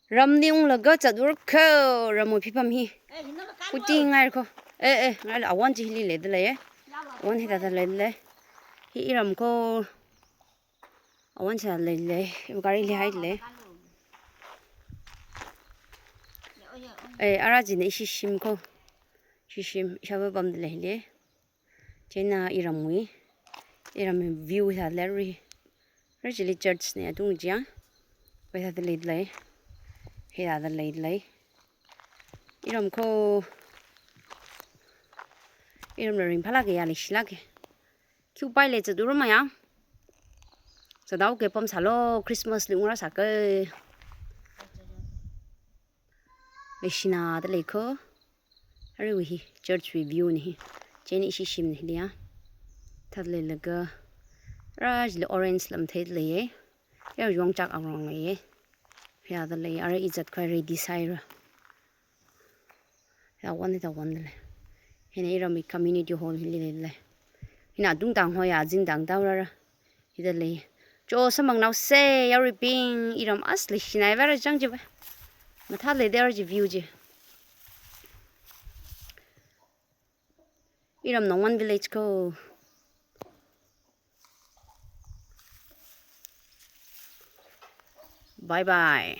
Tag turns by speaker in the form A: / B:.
A: ram niung là gỡ chặt đuôi khô ram một phi phẩm hi cú chi ngay rồi ê ngay là awan chi li lấy đấy lấy awan thì ta lấy lấy hi ram cô awan sẽ lấy gari li hai lấy ara gì này shishim cô shishim sao bấm lấy trên na Eram mui Eram view ha lấy rồi church này đúng chưa bây giờ lấy hay là lấy Eram cô Eram là rim phala cái ali shila cái kêu bay lấy cho đủ mà ya cho đâu cái bom salo Christmas luôn ra sao cái leishina đã lấy cô rồi hi church review này trên này shishim này đi à thật lấy là cái ra chỉ orange làm thế lấy rồi dùng chắc ăn ngon này bây giờ lấy ở ít khoai ready sai rồi là one này hiện nay Eram community hall lấy lấy hiện tại đúng tàng hoa ya dính tàng đâu ra hiện lấy chỗ sao mang nào xe ewuivang Eram asli này vậy chẳng chứ mà thật lấy there view chứ Eram nông village ko bye bye.